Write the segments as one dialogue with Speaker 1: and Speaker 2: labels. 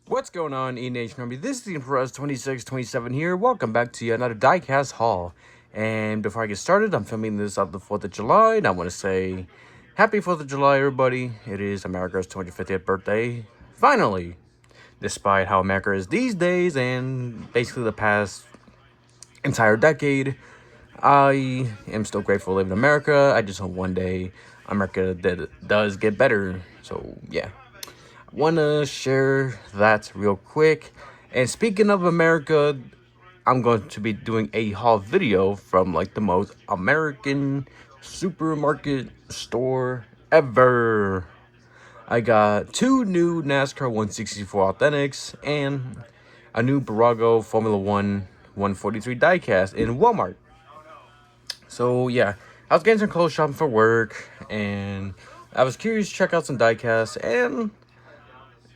Speaker 1: What's going on, E Nation Army? This is the Emperor 2627 here. Welcome back to another diecast haul. And before I get started, I'm filming this on the 4th of July, and I want to say happy 4th of July, everybody. It is America's 250th birthday. Finally! Despite how America is these days and basically the past entire decade, I am still grateful to live in America. I just hope one day America does get better. So, yeah. Want to share that real quick. And speaking of America, I'm going to be doing a haul video from like the most American supermarket store ever. I got two new NASCAR 164 Authentics and a new Bburago Formula 1 143 diecast in Walmart. So yeah, I was getting some clothes shopping for work, and I was curious to check out some diecasts, and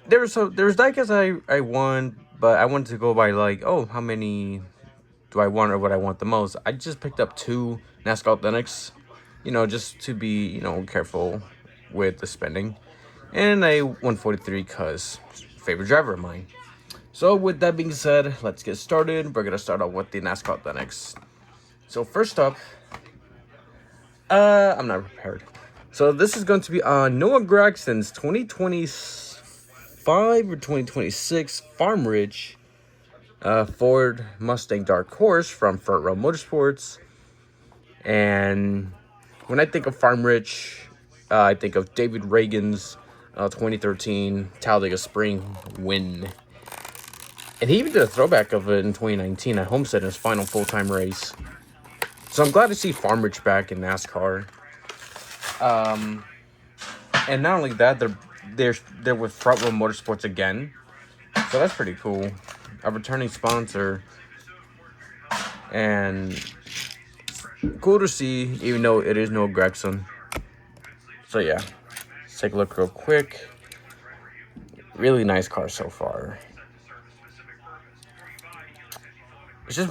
Speaker 1: there's diecasts I want, but I wanted to go by like, oh, how many do I want or what I want the most. I just picked up two NASCAR Authentics, just to be, careful with the spending. And a 143 cuz favorite driver of mine. So with that being said, let's get started. We're gonna start off with the NASCAR Authentics. So first up, I'm not prepared. So this is going to be Noah Gragson's 2025 or 2026 Farm Ridge Ford Mustang Dark Horse from Front Row Motorsports. And when I think of Farm Ridge, I think of David Reagan's 2013 Talladega Spring win. And he even did a throwback of it in 2019 at Homestead in his final full-time race. So I'm glad to see Farm Ridge back in NASCAR. And not only that, they're with Front Row Motorsports again. So that's pretty cool. A returning sponsor. And cool to see, even though it is Noah Gragson. So yeah, let's take a look real quick. Really nice car so far. It's just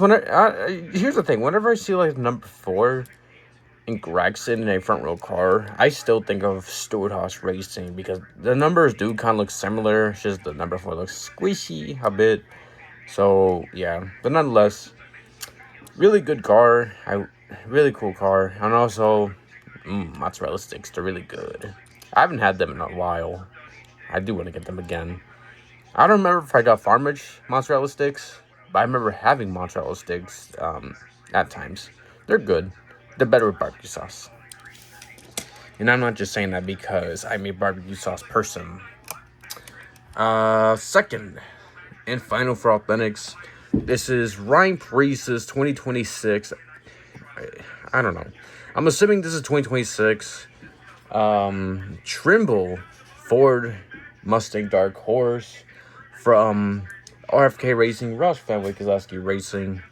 Speaker 1: here's the thing. Whenever I see like number 4 in Gragson in a front row car, I still think of Stewart Haas Racing because the numbers do kind of look similar. It's just the number 4 looks squishy a bit. So yeah, but nonetheless, really good car. Really cool car, and also mozzarella sticks. They're really good. I haven't had them in a while. I do want to get them again. I don't remember if I got Farm Ridge mozzarella sticks, but I remember having mozzarella sticks at times. They're good. They're better with barbecue sauce. And I'm not just saying that because I'm a barbecue sauce person. Second and final for Authentics, this is Ryan Preece's 2026. I don't know. I'm assuming this is 2026. Trimble Ford Mustang Dark Horse from RFK Racing, Roush Family Kozlowski Racing.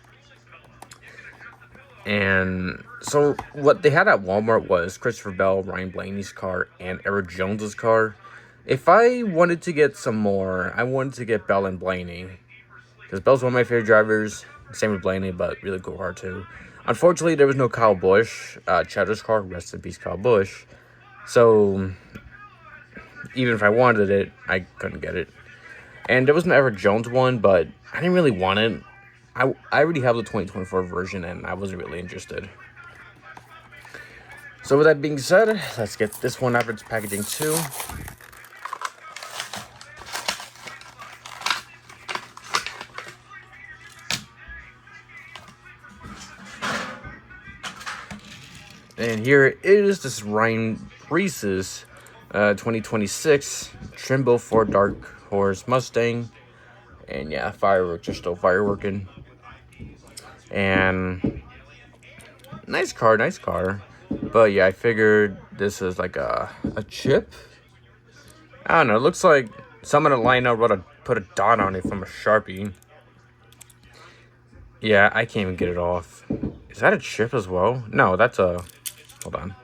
Speaker 1: And so what they had at Walmart was Christopher Bell, Ryan Blaney's car, and Eric Jones's car. If I wanted to get some more, I wanted to get Bell and Blaney, because Bell's one of my favorite drivers. Same with Blaney, but really cool car too. Unfortunately, there was no Kyle Busch. Cheddar's car, rest in peace, Kyle Busch. So even if I wanted it, I couldn't get it. And there was an Eric Jones one, but I didn't really want it. I already have the 2024 version, and I wasn't really interested. So with that being said, let's get this one out of its packaging too. And here it is. This is Ryan Preece's 2026 Trimble Ford Dark Horse Mustang. And yeah, fireworks are still fireworking. And nice car. But yeah, I figured this is like a chip. I don't know. It looks like someone at lineup put a dot on it from a Sharpie. Yeah, I can't even get it off. Is that a chip as well? No, that's a... Hold on.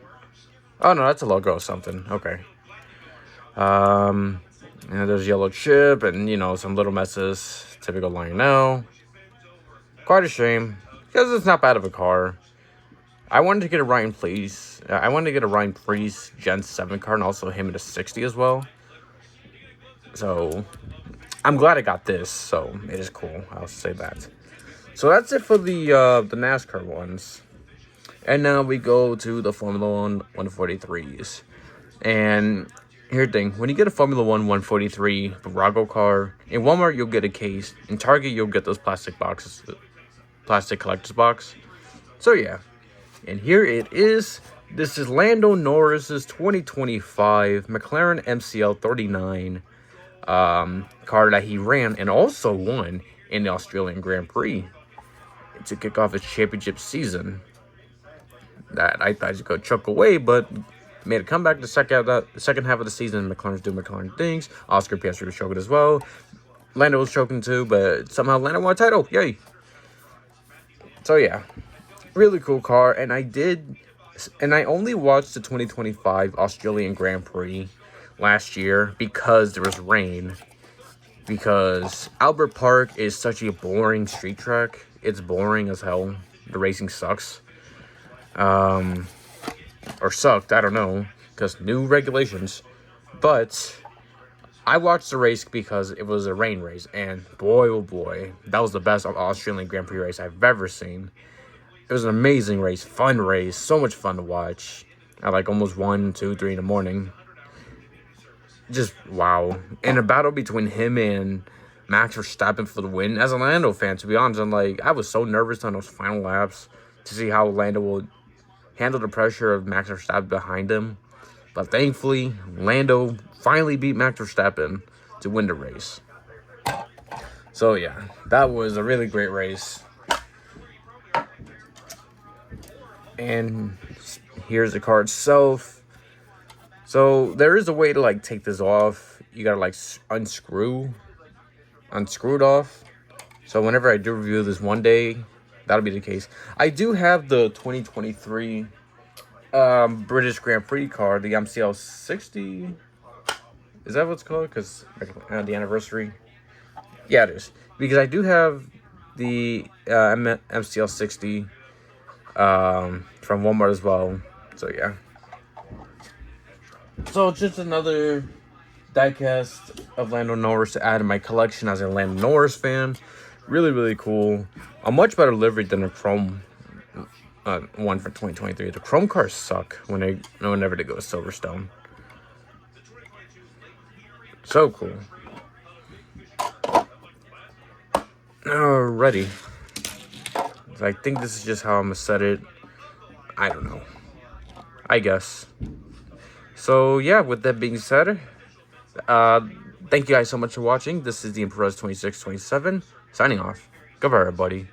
Speaker 1: Oh, no, that's a logo or something. Okay. And there's yellow chip and, some little messes. Typical Lionel. Quite a shame, because it's not bad of a car. I wanted to get a Ryan Preece. I wanted to get a Ryan Preece Gen 7 car, and also him in a 60 as well. So, I'm glad I got this, so it is cool. I'll say that. So that's it for the NASCAR ones. And now we go to the Formula One 143s. And here's the thing: when you get a Formula One 143 Bburago car in Walmart, you'll get a case. In Target, you'll get those plastic boxes, plastic collector's box. So yeah, and here it is. This is Lando Norris's 2025 McLaren MCL 39 car that he ran and also won in the Australian Grand Prix to kick off his championship season. That I thought he could chuck away, but made a comeback the second half of the season. McLaren's doing McLaren things. Oscar Piastri was choking as well. Lando was choking too, but somehow Lando won a title. Yay! So yeah, really cool car. And I only watched the 2025 Australian Grand Prix last year because there was rain. Because Albert Park is such a boring street track. It's boring as hell. The racing sucks. Or sucked, I don't know, because new regulations. But I watched the race because it was a rain race, and boy, oh boy, that was the best Australian Grand Prix race I've ever seen. It was an amazing race, fun race, so much fun to watch at like almost 1, 2, 3 in the morning. Just wow. And a battle between him and Max Verstappen for the win. As a Lando fan, to be honest, I was so nervous on those final laps to see how Lando will handle the pressure of Max Verstappen behind him. But thankfully, Lando finally beat Max Verstappen to win the race. So yeah, that was a really great race. And here's the car itself. So there is a way to like take this off. You gotta like unscrew it off. So whenever I do review this one day, that'll be the case. I do have the 2023 British Grand Prix car, the MCL 60. Is that what it's called? Because the anniversary. Yeah, it is. Because I do have the MCL 60 from Walmart as well. So yeah. So it's just another diecast of Lando Norris to add to my collection as a Lando Norris fan. Really, really cool. A much better livery than the Chrome one for 2023. The Chrome cars suck whenever they go to Silverstone. So cool. Alrighty. So I think this is just how I'm gonna set it. I don't know. I guess. So yeah, with that being said, thank you guys so much for watching. This is the Emperor's 2627 signing off. Goodbye, everybody.